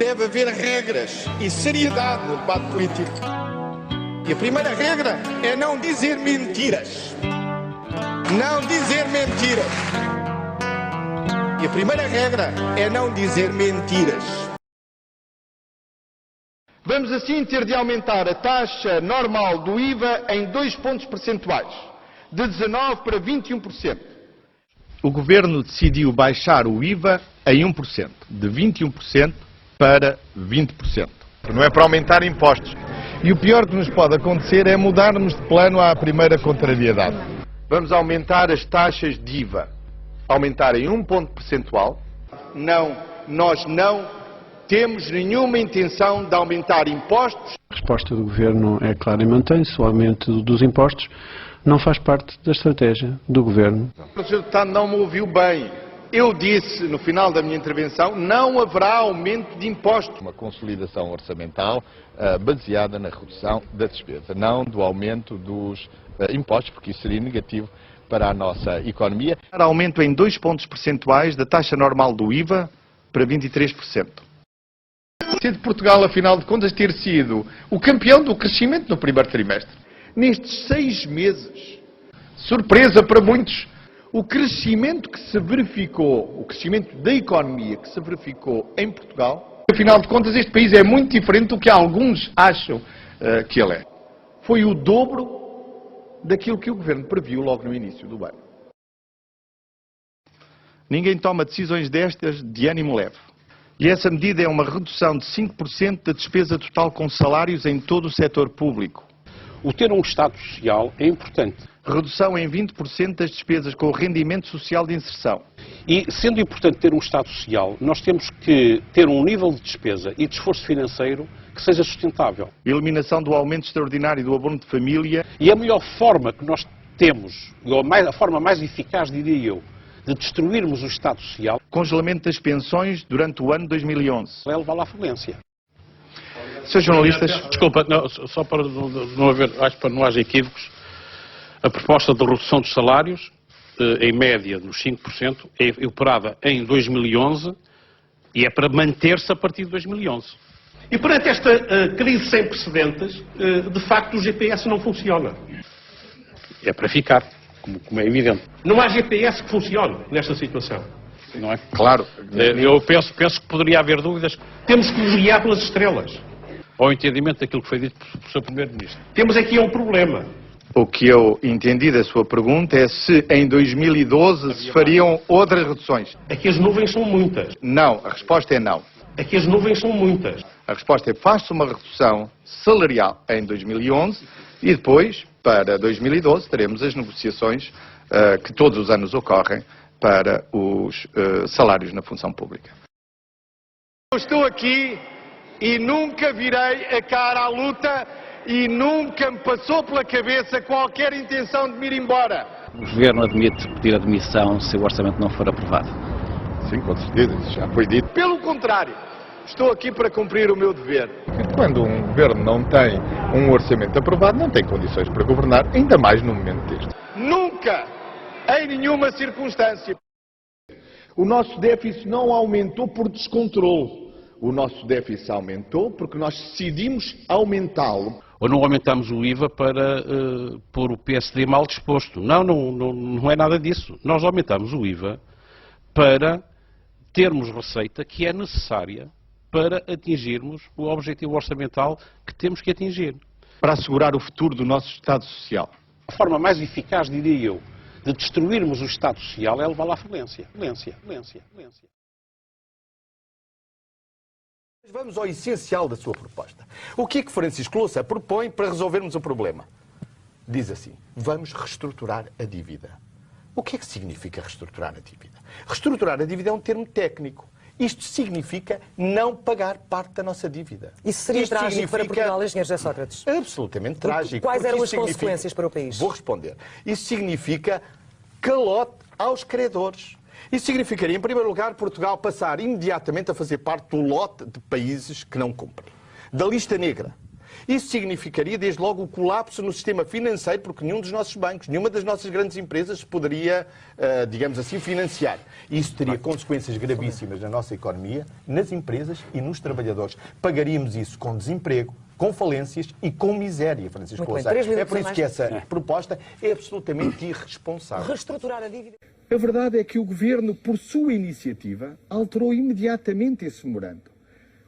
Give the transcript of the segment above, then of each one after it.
deve haver regras e seriedade no debate político. E a primeira regra é não dizer mentiras. Não dizer mentiras. E a primeira regra é não dizer mentiras. Vamos assim ter de aumentar a taxa normal do IVA em 2 pontos percentuais, de 19% para 21%. O Governo decidiu baixar o IVA em 1%, de 21% para 20%. Não é para aumentar impostos. E o pior que nos pode acontecer é mudarmos de plano à primeira contrariedade. Vamos aumentar as taxas de IVA. Aumentar em 1 ponto percentual. Não, nós não temos nenhuma intenção de aumentar impostos. A resposta do Governo é clara e mantém-se. O aumento dos impostos não faz parte da estratégia do Governo. O Sr. Deputado não me ouviu bem. Eu disse, no final da minha intervenção, não haverá aumento de impostos. Uma consolidação orçamental baseada na redução da despesa, não do aumento dos impostos, porque isso seria negativo para a nossa economia. Aumento em 2 pontos percentuais da taxa normal do IVA para 23%. Sendo Portugal, afinal de contas, ter sido o campeão do crescimento no primeiro trimestre. Nestes 6 meses, Surpresa para muitos. o crescimento que se verificou, o crescimento da economia que se verificou em Portugal, Afinal de contas, este país é muito diferente do que alguns acham que ele é. foi o dobro daquilo que o Governo previu logo no início do ano. Ninguém toma decisões destas de ânimo leve. E essa medida é uma redução de 5% da despesa total com salários em todo o setor público. O ter um Estado Social é importante. Redução em 20% das despesas com o rendimento social de inserção. E, sendo importante ter um Estado Social, nós temos que ter um nível de despesa e de esforço financeiro que seja sustentável. Eliminação do aumento extraordinário do abono de família. E a melhor forma que nós temos, ou a forma mais eficaz, diria eu, de destruirmos o Estado Social, Congelamento das pensões durante o ano 2011. é levá-lo à falência. Srs. jornalistas, Desculpa, não, só para não haver, acho que para não haja equívocos, a proposta de redução dos salários, em média nos 5%, é operada em 2011 e é para manter-se a partir de 2011. E perante esta crise sem precedentes, de facto o GPS não funciona. É para ficar, como é evidente. Não há GPS que funcione nesta situação. Não é? Claro. Eu penso que poderia haver dúvidas Temos que nos guiar pelas estrelas. ao entendimento daquilo que foi dito pelo Sr. Primeiro-Ministro. Temos aqui um problema. o que eu entendi da sua pergunta é se em 2012 se fariam outras reduções. Aqui as nuvens são muitas. Não, a resposta é não. Aqui as nuvens são muitas. A resposta é faz-se uma redução salarial em 2011 e depois, para 2012, teremos as negociações que todos os anos ocorrem para os salários na função pública. Eu estou aqui e nunca virei a cara à luta e nunca me passou pela cabeça qualquer intenção de me ir embora. O Governo admite pedir admissão se o orçamento não for aprovado. Sim, com certeza, isso já foi dito. Pelo contrário, estou aqui para cumprir o meu dever. Quando um governo não tem um orçamento aprovado, não tem condições para governar, ainda mais num momento deste. Nunca, em nenhuma circunstância. O nosso déficit não aumentou por descontrole. O nosso déficit aumentou porque nós decidimos aumentá-lo. Ou não aumentamos o IVA para pôr o PSD mal disposto. Não é nada disso. Nós aumentamos o IVA para termos receita que é necessária para atingirmos o objetivo orçamental que temos que atingir. Para assegurar o futuro do nosso Estado Social. A forma mais eficaz, diria eu, de destruirmos o Estado Social é levá-lo à falência. Falência. Vamos ao essencial da sua proposta. O que é que Francisco Louçã propõe para resolvermos o problema? Diz assim, vamos reestruturar a dívida. O que é que significa reestruturar a dívida? Reestruturar a dívida é um termo técnico. Isto significa não pagar parte da nossa dívida. Isso seria trágico para Portugal, engenheiro José Sócrates? Absolutamente trágico. Quais eram as Significa... consequências para o país? Vou responder. Isso significa calote aos credores. Isso significaria, em primeiro lugar, Portugal passar imediatamente a fazer parte do lote de países que não cumprem. Da lista negra. Isso significaria, desde logo, o colapso no sistema financeiro, porque nenhum dos nossos bancos, nenhuma das nossas grandes empresas poderia, digamos assim, financiar. Isso teria consequências gravíssimas na nossa economia, nas empresas e nos trabalhadores. Pagaríamos isso com desemprego, com falências e com miséria, Francisco Louçã. É por isso que essa proposta é absolutamente irresponsável. Reestruturar a dívida. A verdade é que o Governo, por sua iniciativa, alterou imediatamente esse memorando.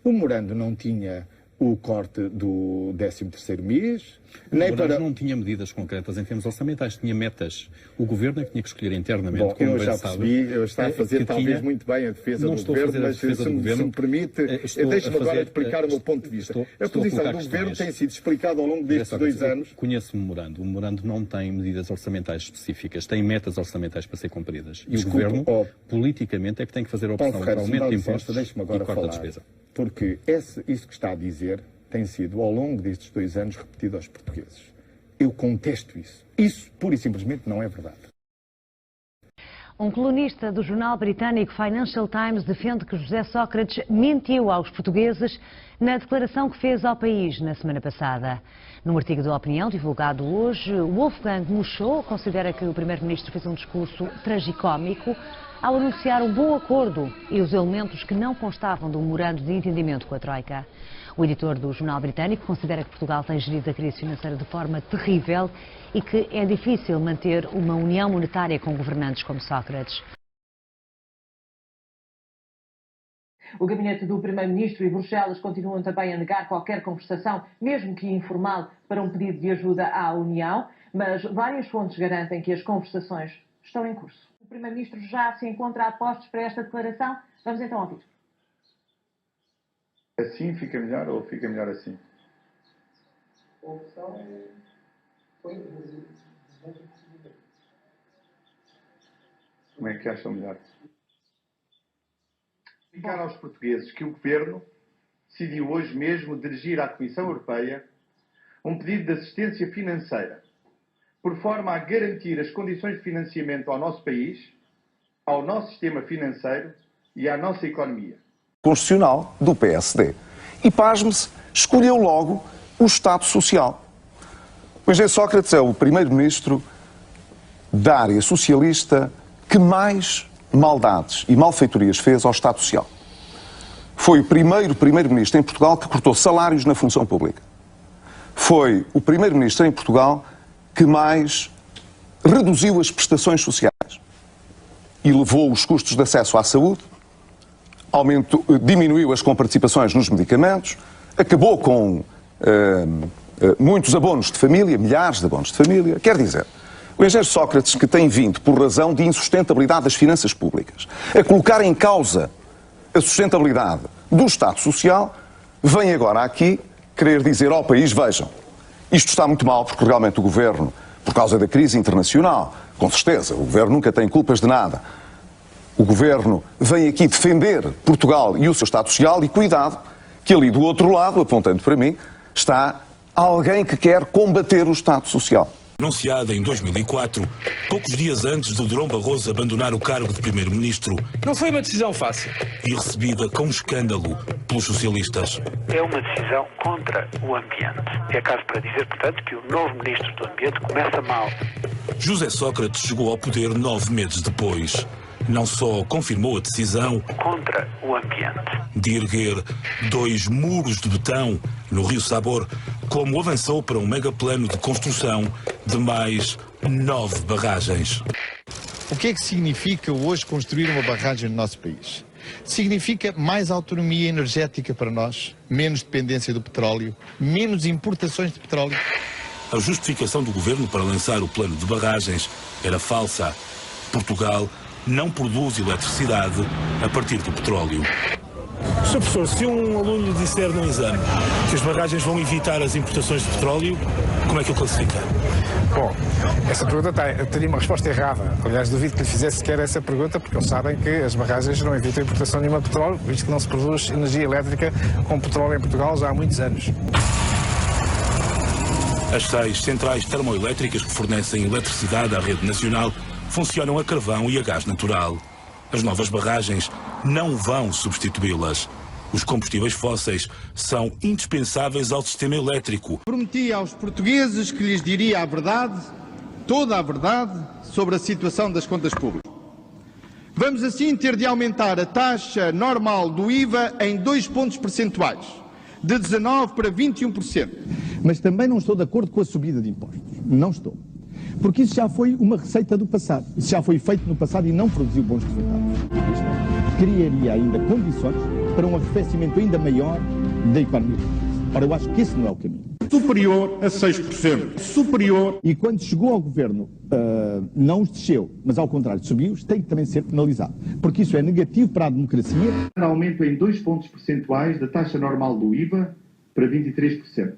O memorando não tinha o corte do 13º mês, nem para... não tinha medidas concretas em termos orçamentais, tinha metas. O Governo é que tinha que escolher internamente. Bom, eu já percebi, eu estou a fazer talvez muito bem a defesa do Governo, mas se me permite, deixe-me agora explicar o meu ponto de vista. A posição do Governo tem sido explicada ao longo destes 2 anos. Conheço o memorando. O memorando não tem medidas orçamentais específicas, tem metas orçamentais para ser cumpridas. E o Governo, politicamente, é que tem que fazer a opção para aumento de impostos e corte da despesa. Porque isso que está a dizer tem sido, ao longo destes 2 anos, repetido aos portugueses. Eu contesto isso. Isso, pura e simplesmente, não é verdade. Um colunista do jornal britânico Financial Times defende que José Sócrates mentiu aos portugueses na declaração que fez ao país na semana passada. Num artigo de opinião divulgado hoje, Wolfgang Muschau considera que o primeiro-ministro fez um discurso tragicómico ao anunciar um bom acordo e os elementos que não constavam do memorando de entendimento com a Troika. O editor do jornal britânico considera que Portugal tem gerido a crise financeira de forma terrível e que é difícil manter uma união monetária com governantes como Sócrates. O gabinete do Primeiro-Ministro e Bruxelas continuam também a negar qualquer conversação, mesmo que informal, para um pedido de ajuda à União, mas várias fontes garantem que as conversações estão em curso. O Primeiro-Ministro já se encontra a postos para esta declaração. Vamos então ouvir. Assim fica melhor ou fica melhor assim? Como é que acham melhor? Explicar aos portugueses que o Governo decidiu hoje mesmo dirigir à Comissão Europeia um pedido de assistência financeira, por forma a garantir as condições de financiamento ao nosso país, ao nosso sistema financeiro e à nossa economia. Constitucional do PSD. E, pasme-se, escolheu logo o Estado Social. O engenheiro Sócrates é o primeiro-ministro da área socialista que mais maldades e malfeitorias fez ao Estado Social. Foi o primeiro-ministro em Portugal que cortou salários na função pública. Foi o primeiro-ministro em Portugal que mais reduziu as prestações sociais e levou os custos de acesso à saúde, diminuiu as comparticipações nos medicamentos, acabou com muitos abonos de família, milhares de abonos de família. Quer dizer, o engenheiro Sócrates, que tem vindo, por razão de insustentabilidade das finanças públicas, a colocar em causa a sustentabilidade do Estado Social, vem agora aqui querer dizer ao país, vejam, isto está muito mal porque realmente o Governo, por causa da crise internacional, com certeza, o Governo nunca tem culpas de nada. O Governo vem aqui defender Portugal e o seu Estado Social e cuidado que ali do outro lado, apontando para mim, está alguém que quer combater o Estado Social. Anunciada em 2004, poucos dias antes de Durão Barroso abandonar o cargo de Primeiro-Ministro. Não foi uma decisão fácil. E recebida com escândalo pelos socialistas. É uma decisão contra o ambiente. É caso para dizer, portanto, que o novo Ministro do Ambiente começa mal. José Sócrates chegou ao poder 9 meses depois. Não só confirmou a decisão contra o ambiente de erguer 2 muros de betão no Rio Sabor, como avançou para um megaplano de construção de mais 9 barragens. O que é que significa hoje construir uma barragem no nosso país? Significa mais autonomia energética para nós, menos dependência do petróleo, menos importações de petróleo. A justificação do governo para lançar o plano de barragens era falsa. Portugal não produz eletricidade a partir do petróleo. Sr. Professor, se um aluno lhe disser num exame que as barragens vão evitar as importações de petróleo, como é que o classifica? Bom, essa pergunta teria uma resposta errada. Aliás, duvido que lhe fizesse sequer essa pergunta, porque eles sabem que as barragens não evitam a importação nenhuma de petróleo, visto que não se produz energia elétrica com petróleo em Portugal já há muitos anos. As 6 centrais termoelétricas que fornecem eletricidade à rede nacional funcionam a carvão e a gás natural. As novas barragens não vão substituí-las. Os combustíveis fósseis são indispensáveis ao sistema elétrico. Prometi aos portugueses que lhes diria a verdade, toda a verdade, sobre a situação das contas públicas. Vamos assim ter de aumentar a taxa normal do IVA em 2 pontos percentuais, de 19% para 21%. Mas também não estou de acordo com a subida de impostos. Não estou. Porque isso já foi uma receita do passado. Isso já foi feito no passado e não produziu bons resultados. Criaria ainda condições para um arrefecimento ainda maior da economia. Ora, eu acho que esse não é o caminho. Superior a 6%. Superior. E quando chegou ao governo, não os desceu, mas ao contrário, subiu-os, tem que também ser penalizado. Porque isso é negativo para a democracia. Aumento em 2 pontos percentuais da taxa normal do IVA para 23%.